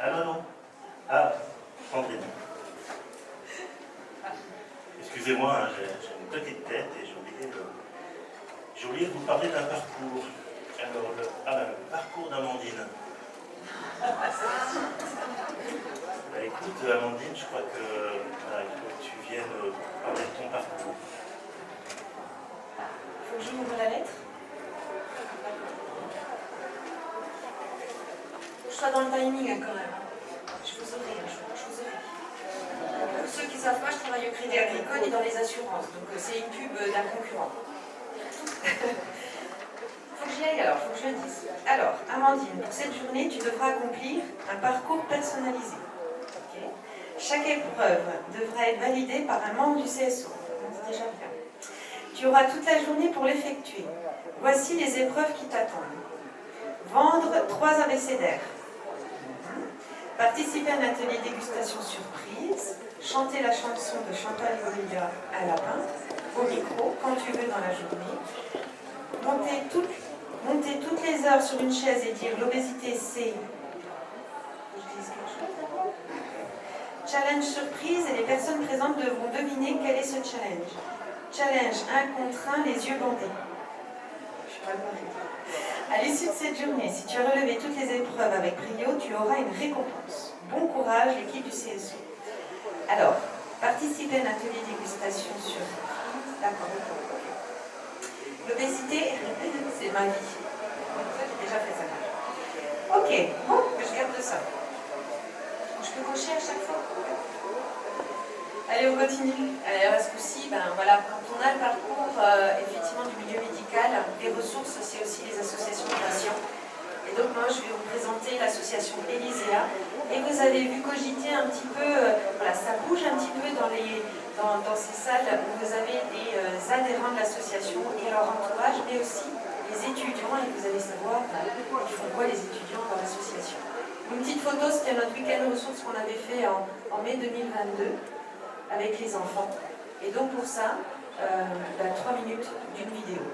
Ah non, non. Ah, Sandrine. Excusez-moi, hein, j'ai une petite tête et j'ai oublié de vous parler d'un parcours. Alors, le parcours d'Amandine. Bah, écoute, Amandine, je crois que il faut que tu viennes parler de ton parcours. Faut que j'ouvre la lettre. Faut que je sois dans le timing hein, quand même. Je vous aurai. Pour ceux qui ne savent pas, je travaille au Crédit Agricole et dans les assurances. Donc c'est une pub d'un concurrent. Faut que j'y aille alors, faut que je le dise. Alors, Amandine, pour cette journée, tu devras accomplir un parcours personnalisé. Okay. Chaque épreuve devra être validée par un membre du CSO. C'est déjà bien. Tu auras toute la journée pour l'effectuer. Voici les épreuves qui t'attendent. Vendre 3 abécédaires. Participer à un atelier dégustation surprise. Chanter la chanson de Chantal Goya à Lapin, au micro, quand tu veux dans la journée. Monter toutes les heures sur une chaise et dire l'obésité c'est... Challenge surprise et les personnes présentes devront deviner quel est ce challenge. Challenge 1 contre 1, les yeux bandés. Je suis pas le À l'issue de cette journée, si tu as relevé toutes les épreuves avec brio, tu auras une récompense. Bon courage, l'équipe du CSO. Alors, participer à un atelier dégustation sur... D'accord. L'obésité, c'est ma vie. J'ai déjà fait ça. Ok, bon, je garde ça. Je peux cocher à chaque fois. Allez, on continue. Alors, à ce coup-ci, voilà, quand on a le parcours effectivement du milieu médical, les ressources, c'est aussi les associations de patients. Et donc, moi, je vais vous présenter l'association Elisea. Et vous avez vu cogiter un petit peu, voilà, ça bouge un petit peu dans ces salles où vous avez des adhérents de l'association et leur entourage, mais aussi les étudiants. Et vous allez savoir, ils font quoi les étudiants dans l'association. Une petite photo, c'était notre week-end ressources qu'on avait fait en mai 2022 avec les enfants. Et donc pour ça, 3 minutes d'une vidéo.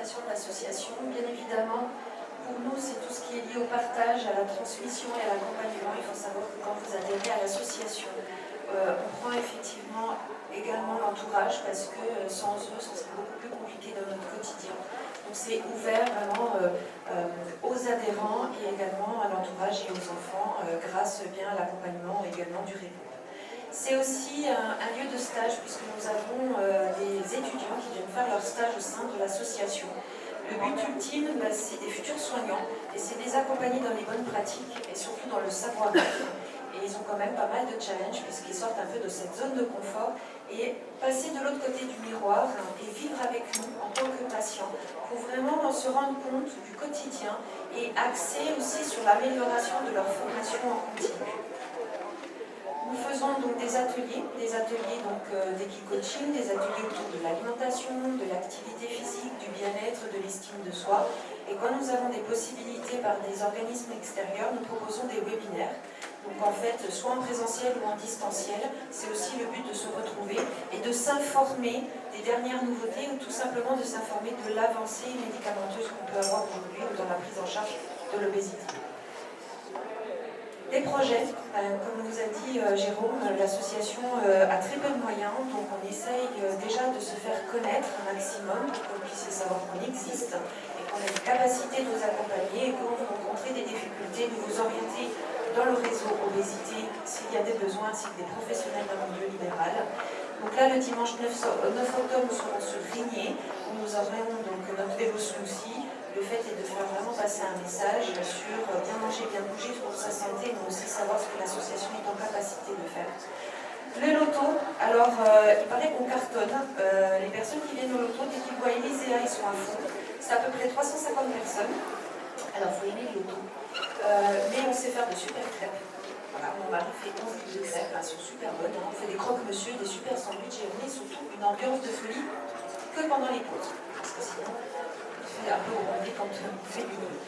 l'expression de l'association. Bien évidemment, pour nous, c'est tout ce qui est lié au partage, à la transmission et à l'accompagnement. Il faut savoir que quand vous adhérez à l'association, on prend effectivement également l'entourage parce que sans eux, ce serait beaucoup plus compliqué dans notre quotidien. Donc c'est ouvert vraiment aux adhérents et également à l'entourage et aux enfants grâce bien à l'accompagnement également du REPO. C'est aussi un lieu de stage puisque nous avons des étudiants qui viennent faire leur stage au sein de l'association. Le but ultime, c'est des futurs soignants et c'est de les accompagner dans les bonnes pratiques et surtout dans le savoir-être. Et ils ont quand même pas mal de challenges puisqu'ils sortent un peu de cette zone de confort et passer de l'autre côté du miroir et vivre avec nous en tant que patients pour vraiment se rendre compte du quotidien et axer aussi sur l'amélioration de leur formation en continu. Nous faisons donc des ateliers donc d'équi-coaching, des ateliers autour de l'alimentation, de l'activité physique, du bien-être, de l'estime de soi. Et quand nous avons des possibilités par des organismes extérieurs, nous proposons des webinaires. Donc en fait, soit en présentiel ou en distanciel, c'est aussi le but de se retrouver et de s'informer des dernières nouveautés ou tout simplement de s'informer de l'avancée médicamenteuse qu'on peut avoir aujourd'hui dans la prise en charge de l'obésité. Des projets, comme vous a dit Jérôme, l'association a très peu de moyens, donc on essaye déjà de se faire connaître un maximum, pour que vous puissiez savoir qu'on existe et qu'on a une capacité de vous accompagner et quand vous rencontrez des difficultés, de vous orienter dans le réseau obésité s'il y a des besoins, ainsi que des professionnels dans le milieu libéral. Donc là, le dimanche 9 octobre, nous serons sur Rigné, où nous aurons donc notre vélo smoothie. Le fait est de faire vraiment passer un message sur bien manger, bien bouger pour sa santé, mais aussi savoir ce que l'association est en capacité de faire. Le loto, alors il paraît qu'on cartonne. Les personnes qui viennent au loto, dès qu'ils voient Elisea, ils sont à fond. C'est à peu près 350 personnes. Alors il faut aimer le loto. Mais on sait faire de super crêpes. Voilà, mon mari fait 11 livres de crêpes, elles sont super bonnes. On fait des croque-monsieur, des super sandwichs et on est surtout une ambiance de folie que pendant les pauses. Parce que sinon, un peu rebondi quand on fait du boulot.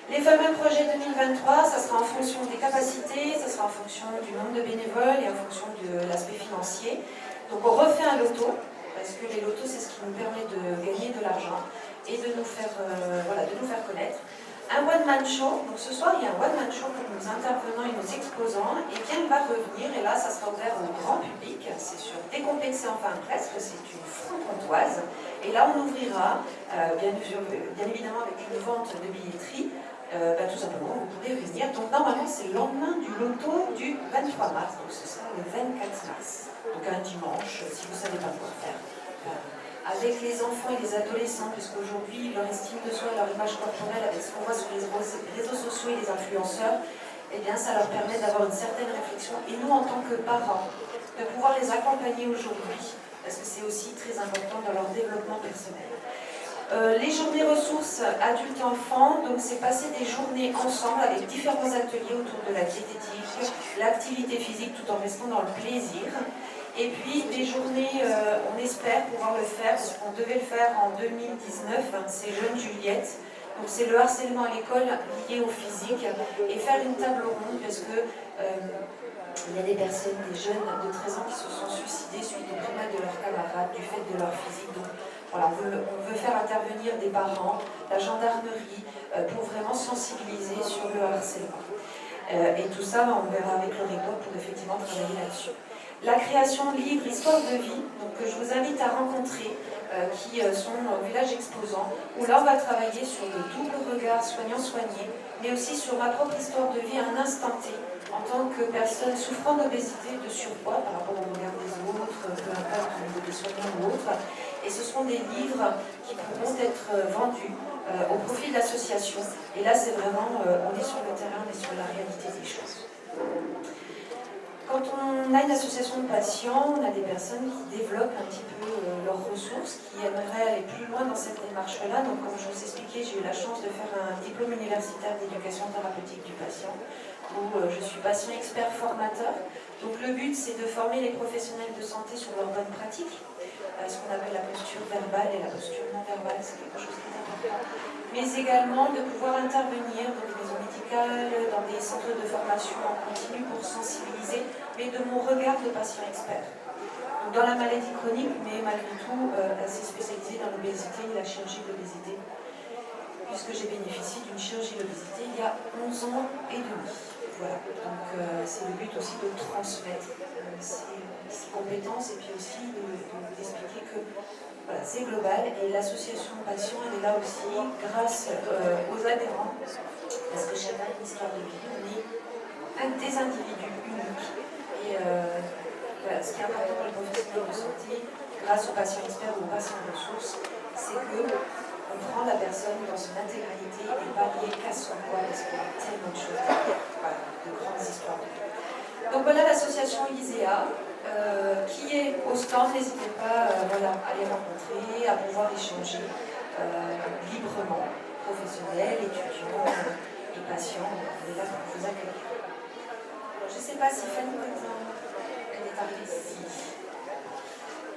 Les fameux projets 2023, ça sera en fonction des capacités, ça sera en fonction du nombre de bénévoles et en fonction de l'aspect financier. Donc on refait un loto, parce que les lotos c'est ce qui nous permet de gagner de l'argent et de nous faire, de nous faire connaître. Un one-man show, donc ce soir il y a un one-man show pour nos intervenants et nos exposants, et bien il va revenir, et là ça sera ouvert au grand public, c'est sur Décomplexé enfin presque, c'est une franc-comtoise, et là on ouvrira, bien évidemment avec une vente de billetterie, tout simplement vous pourrez venir, donc normalement c'est le lendemain du loto du 23 mars, donc ce sera le 24 mars, donc un dimanche, si vous ne savez pas quoi faire. Avec les enfants et les adolescents, puisqu'aujourd'hui, leur estime de soi et leur image corporelle, avec ce qu'on voit sur les réseaux sociaux et les influenceurs, eh bien, ça leur permet d'avoir une certaine réflexion. Et nous, en tant que parents, de pouvoir les accompagner aujourd'hui, parce que c'est aussi très important dans leur développement personnel. Les journées ressources adultes-enfants, donc c'est passer des journées ensemble avec différents ateliers autour de la diététique, l'activité physique tout en restant dans le plaisir. Et puis des journées, on espère pouvoir le faire, parce qu'on devait le faire en 2019, c'est Jeune Juliette. Donc c'est le harcèlement à l'école lié au physique, et faire une table ronde, parce que il y a des personnes, des jeunes de 13 ans qui se sont suicidés suite au climat de leurs camarades, du fait de leur physique. Donc voilà, on veut faire intervenir des parents, la gendarmerie, pour vraiment sensibiliser sur le harcèlement. Et tout ça, on verra avec le REPO pour effectivement travailler là-dessus. La création de livres Histoire de vie, donc, que je vous invite à rencontrer, qui sont au village exposant, où là on va travailler sur le double regard soignant-soigné, mais aussi sur ma propre histoire de vie à un instant T, en tant que personne souffrant d'obésité, de surpoids par rapport au regard des autres, peu importe au niveau des soignants ou autres. Et ce seront des livres qui pourront être vendus au profit de l'association. Et là, c'est vraiment, on est sur le terrain, on est sur la réalité des choses. Quand on a une association de patients, on a des personnes qui développent un petit peu leurs ressources, qui aimeraient aller plus loin dans cette démarche-là. Donc, comme je vous expliquais, j'ai eu la chance de faire un diplôme universitaire d'éducation thérapeutique du patient, où je suis patient expert formateur. Donc, le but, c'est de former les professionnels de santé sur leurs bonnes pratiques, ce qu'on appelle la posture verbale et la posture non verbale, c'est quelque chose qui est important. Mais également de pouvoir intervenir dans des maisons médicales, dans des centres de formation en continu pour sensibiliser, mais de mon regard de patient expert. Donc dans la maladie chronique, mais malgré tout assez spécialisée dans l'obésité et la chirurgie de l'obésité, puisque j'ai bénéficié d'une chirurgie de l'obésité il y a 11 ans et demi. Voilà, donc c'est le but aussi de transmettre ces compétences et puis aussi d'expliquer que voilà, c'est global et l'association patients elle est là aussi grâce aux adhérents, parce que chacun a une histoire de vie, on est des individus uniques et voilà, ce qui est important pour les professionnels de santé, grâce aux patients experts ou aux patients ressources, c'est que on prend la personne dans son intégralité et pas liée qu'à son poids, parce qu'il y a tellement de choses, voilà, de grandes histoires. Donc voilà l'association ISEA, qui est au stand, n'hésitez pas voilà, à les rencontrer, à pouvoir échanger librement, professionnels, étudiants et patients, on est là pour vous accueillir. Je ne sais pas si Fanny elle est arrivée ici.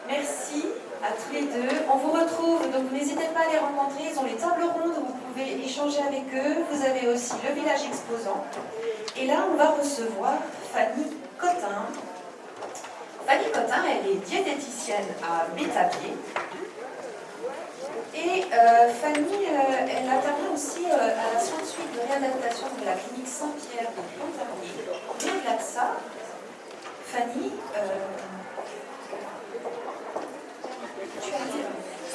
Merci à tous les deux. On vous retrouve, donc n'hésitez pas à les rencontrer. Ils ont les tables rondes où vous pouvez échanger avec eux. Vous avez aussi le village exposant. Et là, on va recevoir Fanny Cotin. Fanny Cotin, elle est diététicienne à Bétabier. Et Fanny, elle intervient aussi à la suite de réadaptation de la clinique Saint-Pierre de Pontarlier. Mais au-delà de ça, Fanny,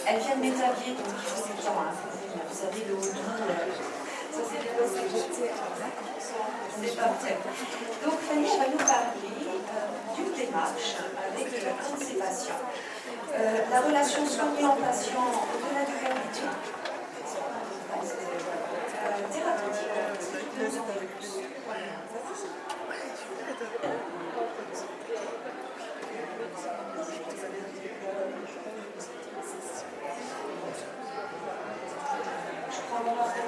elle vient de Bétabier, donc il faut du temps. Hein, vous savez, le haut ça c'est des possibilités. C'est parfait. Donc Fanny, elle va nous parler d'une démarche avec un de ses patients. La relation soignant-patient au-delà du verdict, thérapeutique, est-ce que tu peux nous en dire plus? Je prends mon ordinateur.